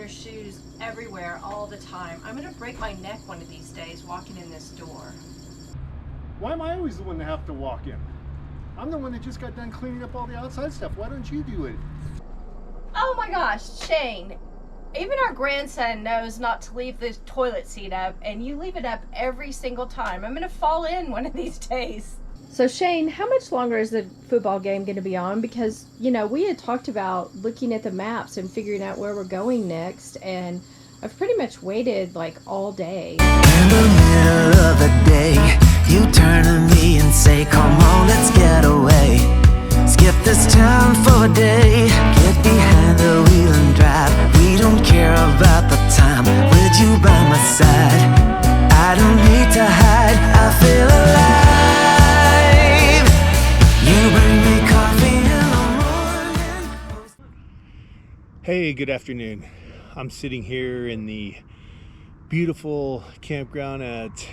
your shoes everywhere all the time. I'm gonna break my neck one of these days walking in this door. Why am I always the one to have to walk in? I'm the one that just got done cleaning up all the outside stuff. Why don't you do it? Oh my gosh, Shane. Even our grandson knows not to leave the toilet seat up, and you leave it up every single time. I'm gonna fall in one of these days. So Shane, how much longer is the football game going to be on? Because, you know, we had talked about looking at the maps and figuring out where we're going next, and I've pretty much waited like all day. In the middle of the day, you turn to me and say, come on, let's get away. Skip this town for a day, get behind the wheel and drive. We don't care about the time with you by my side. I don't need to hide, I feel alive. You bring me coffee in the morning. Hey, good afternoon. I'm sitting here in the beautiful campground at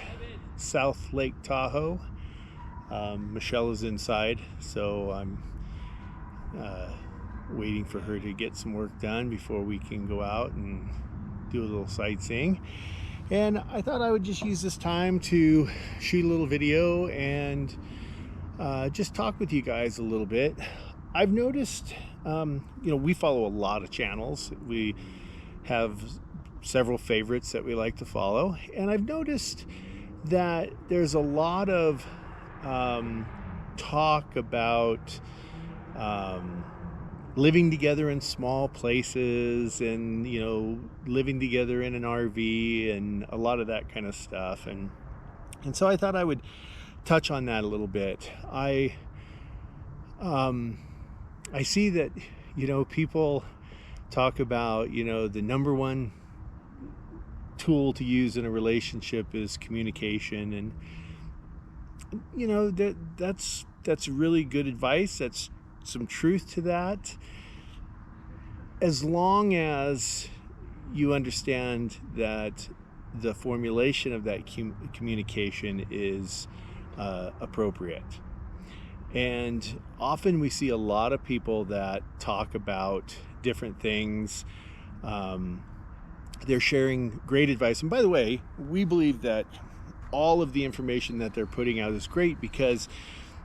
South Lake Tahoe. Michelle is inside, so I'm waiting for her to get some work done before we can go out and do a little sightseeing. And I thought I would just use this time to shoot a little video and just talk with you guys a little bit. I've noticed, you know, we follow a lot of channels. We have several favorites that we like to follow, and I've noticed that there's a lot of talk about living together in small places, and, you know, living together in an RV and a lot of that kind of stuff, and so I thought I would touch on that a little bit. I see that, you know, people talk about, you know, the number one tool to use in a relationship is communication, and, you know, that's really good advice. That's some truth to that, as long as you understand that the formulation of that communication is appropriate. And often we see a lot of people that talk about different things. They're sharing great advice, and by the way, we believe that all of the information that they're putting out is great, because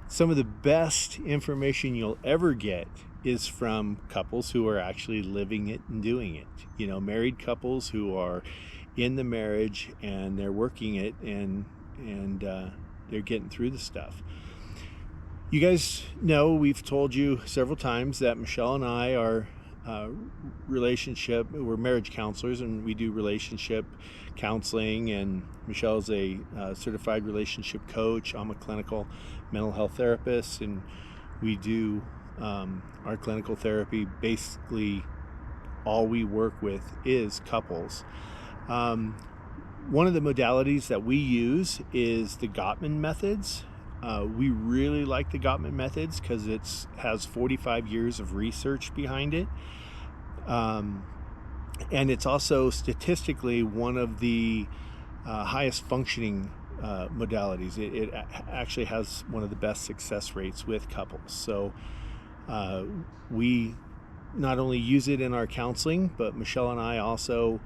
some of the best information you'll ever get is from couples who are actually living it and doing it. You know, married couples who are in the marriage and they're working it, and they're getting through the stuff. You guys know, we've told you several times that Michelle and I are we're marriage counselors, and we do relationship counseling, and Michelle's a certified relationship coach. I'm a clinical mental health therapist, and we do our clinical therapy. Basically, all we work with is couples. One of the modalities that we use is the Gottman methods. We really like the Gottman methods because it has 45 years of research behind it. And it's also statistically one of the highest functioning modalities. It actually has one of the best success rates with couples. So we not only use it in our counseling, but Michelle and I also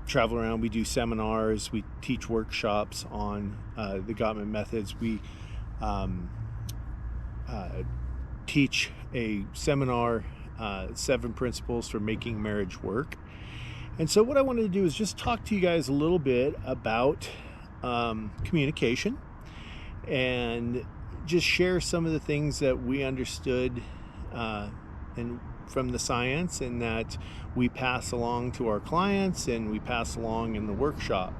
travel around. We do seminars, we teach workshops on the Gottman methods. We teach a seminar, 7 principles for making marriage work. And so what I wanted to do is just talk to you guys a little bit about communication, and just share some of the things that we understood and from the science, and that we pass along to our clients and we pass along in the workshop.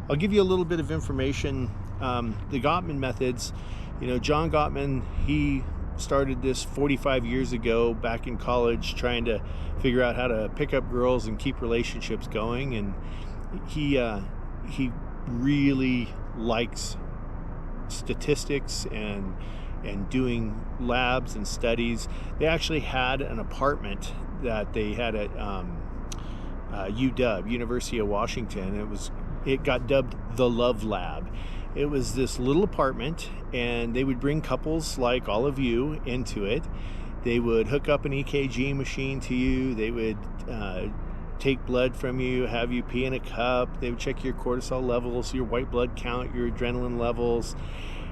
I'll give you a little bit of information. The Gottman methods, you know, John Gottman, he started this 45 years ago back in college, trying to figure out how to pick up girls and keep relationships going, and he really likes statistics and doing labs and studies. They actually had an apartment that they had at UW, University of Washington. It got dubbed the Love Lab. It was this little apartment, and they would bring couples like all of you into it, They would hook up an EKG machine to you. They would take blood from you, have you pee in a cup. They would check your cortisol levels, your white blood count, your adrenaline levels.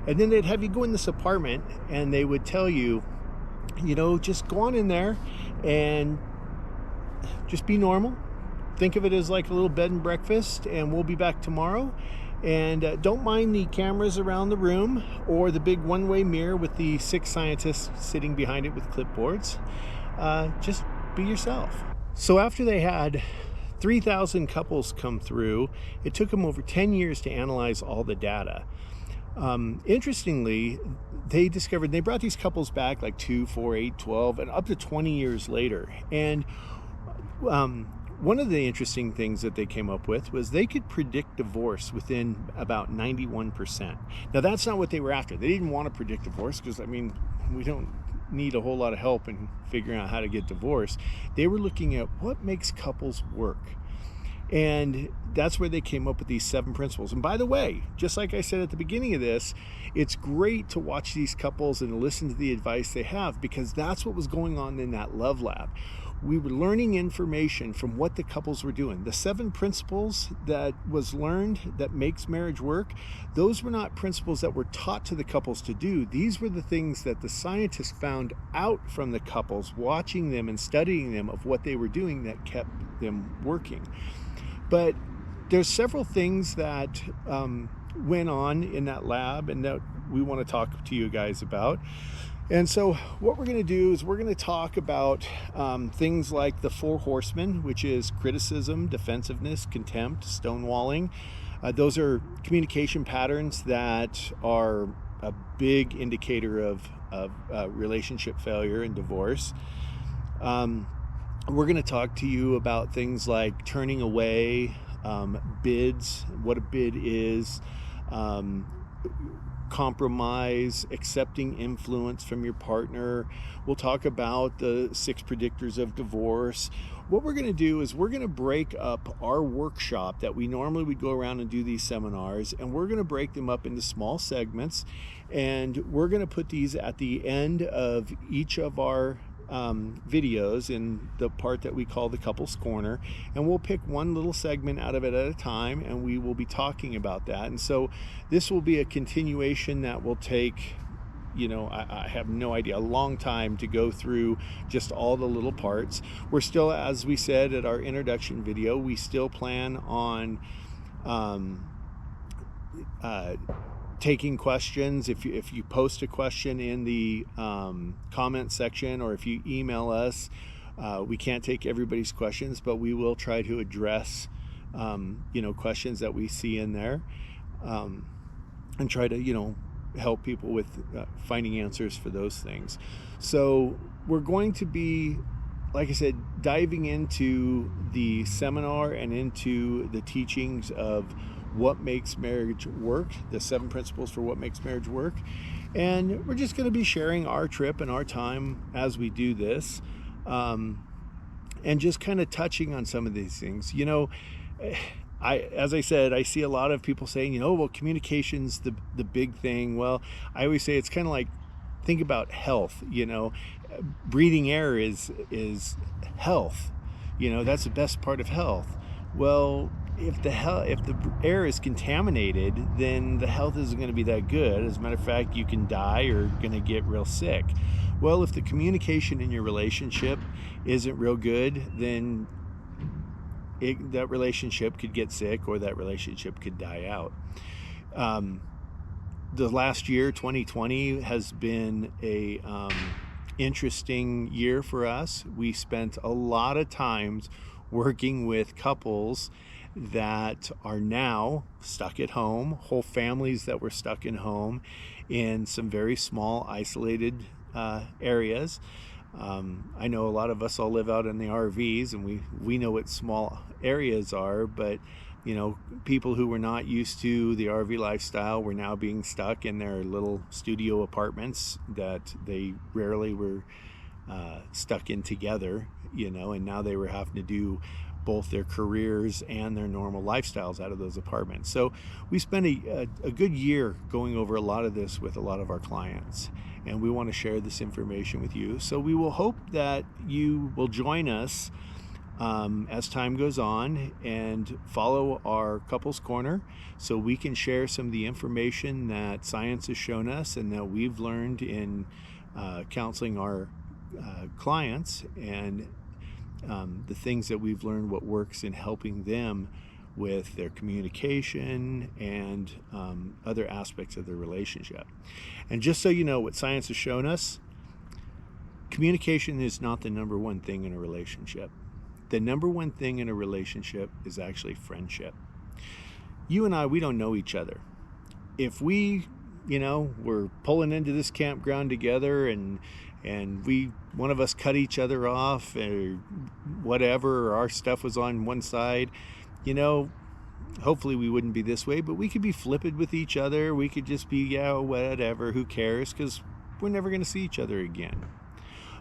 And then they'd have you go in this apartment and they would tell you, you know, just go on in there and just be normal. Think of it as like a little bed and breakfast, and we'll be back tomorrow. And don't mind the cameras around the room or the big one-way mirror with the 6 scientists sitting behind it with clipboards. Just be yourself. So after they had 3,000 couples come through, it took them over 10 years to analyze all the data. Interestingly, they discovered, they brought these couples back like 2, 4, 8, 12, and up to 20 years later. And one of the interesting things that they came up with was they could predict divorce within about 91%. Now, that's not what they were after. They didn't want to predict divorce because, I mean, we don't need a whole lot of help in figuring out how to get divorced. They were looking at what makes couples work. And that's where they came up with these 7 principles. And by the way, just like I said at the beginning of this, it's great to watch these couples and listen to the advice they have, because that's what was going on in that love lab. We were learning information from what the couples were doing. The 7 principles that was learned that makes marriage work, those were not principles that were taught to the couples to do. These were the things that the scientists found out from the couples, watching them and studying them of what they were doing that kept them working. But there's several things that went on in that lab and that we want to talk to you guys about. And so what we're going to do is we're going to talk about things like the 4 horsemen, which is criticism, defensiveness, contempt, stonewalling. Those are communication patterns that are a big indicator of relationship failure and divorce. We're going to talk to you about things like turning away, bids, what a bid is, compromise, accepting influence from your partner. We'll talk about the 6 predictors of divorce. What we're going to do is we're going to break up our workshop that we normally would go around and do these seminars, and we're going to break them up into small segments, and we're going to put these at the end of each of our videos in the part that we call the Couples Corner, and we'll pick one little segment out of it at a time, and we will be talking about that. And so this will be a continuation that will take, you know, I have no idea, a long time to go through just all the little parts. We're still, as we said at our introduction video, we still plan on taking questions. If you post a question in the comment section, or if you email us, we can't take everybody's questions, but we will try to address you know, questions that we see in there, and try to, you know, help people with finding answers for those things. So we're going to be, like I said, diving into the seminar and into the teachings of what makes marriage work, the 7 principles for what makes marriage work. And we're just going to be sharing our trip and our time as we do this, and just kind of touching on some of these things. You know, as I said, I see a lot of people saying, you know, well, communication's the big thing. Well, I always say it's kind of like, think about health. You know, breathing air is health. You know, that's the best part of health. Well, if the air is contaminated, then the health isn't going to be that good. As a matter of fact, you can die or going to get real sick. Well, if the communication in your relationship isn't real good, then that relationship could get sick, or that relationship could die out. The last year, 2020, has been a interesting year for us. We spent a lot of times working with couples that are now stuck at home, whole families that were stuck in home in some very small, isolated areas. I know a lot of us all live out in the RVs, and we know what small areas are, but you know, people who were not used to the RV lifestyle were now being stuck in their little studio apartments that they rarely were stuck in together, you know, and now they were having to do both their careers and their normal lifestyles out of those apartments. So we spent a good year going over a lot of this with a lot of our clients, and we want to share this information with you. So we will hope that you will join us as time goes on and follow our Couples Corner, so we can share some of the information that science has shown us and that we've learned in counseling our clients, and the things that we've learned, what works in helping them with their communication and other aspects of their relationship. And just so you know, what science has shown us, communication is not the number one thing in a relationship. The number one thing in a relationship is actually friendship. You and I, we don't know each other. If we, we're pulling into this campground together and one of us cut each other off or whatever, or our stuff was on one side, hopefully we wouldn't be this way, but we could be flippant with each other. We could just be, whatever, who cares, because we're never going to see each other again.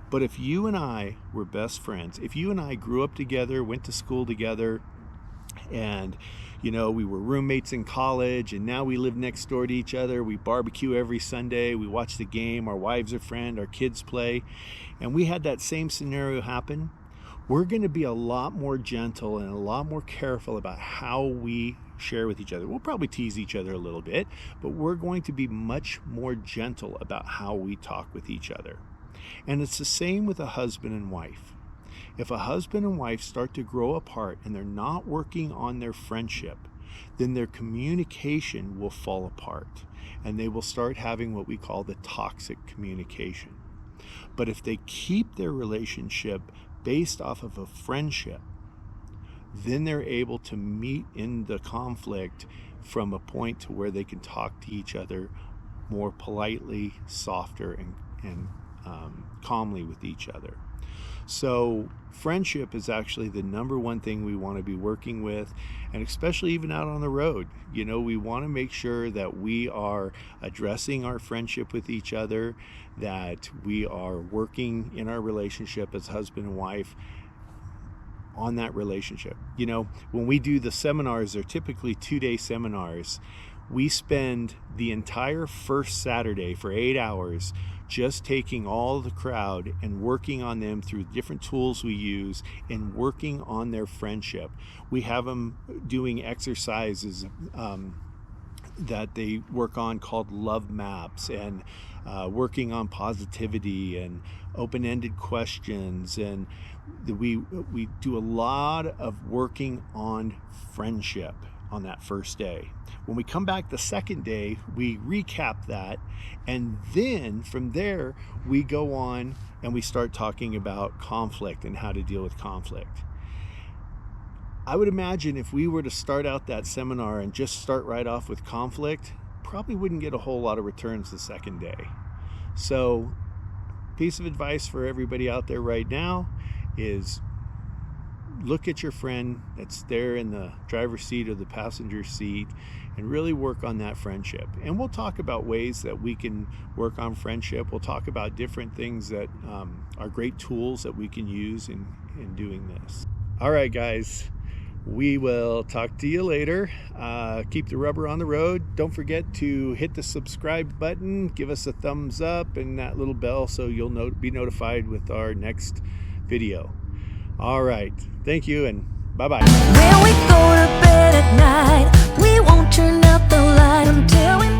But if you and I were best friends, if you and I grew up together, went to school together, and we were roommates in college, and now we live next door to each other, we barbecue every Sunday, we watch the game, our wives are friends, our kids play, and we had that same scenario happen, we're going to be a lot more gentle and a lot more careful about how we share with each other. We'll probably tease each other a little bit, but we're going to be much more gentle about how we talk with each other. And it's the same with a husband and wife. If a husband and wife start to grow apart and they're not working on their friendship, then their communication will fall apart, and they will start having what we call the toxic communication. But if they keep their relationship based off of a friendship, then they're able to meet in the conflict from a point to where they can talk to each other more politely, softer, and calmly with each other. So friendship is actually the number one thing we want to be working with, and especially even out on the road. We want to make sure that we are addressing our friendship with each other, that we are working in our relationship as husband and wife on that relationship. When we do the seminars, they're typically 2-day seminars. We spend the entire first Saturday for 8 hours just taking all the crowd and working on them through different tools we use and working on their friendship. We have them doing exercises that they work on called love maps, and working on positivity and open-ended questions, and we do a lot of working on friendship on that first day. When we come back the second day, we recap that, and then from there we go on and we start talking about conflict and how to deal with conflict. I would imagine if we were to start out that seminar and just start right off with conflict, probably wouldn't get a whole lot of returns the second day. So, piece of advice for everybody out there right now is look at your friend that's there in the driver's seat or the passenger seat and really work on that friendship. And we'll talk about ways that we can work on friendship. We'll talk about different things that are great tools that we can use in doing this. All right, guys, we will talk to you later. Keep the rubber on the road. Don't forget to hit the subscribe button, give us a thumbs up and that little bell so you'll be notified with our next video. All right, thank you, and bye-bye. When we go to bed at night, we won't turn out the light until we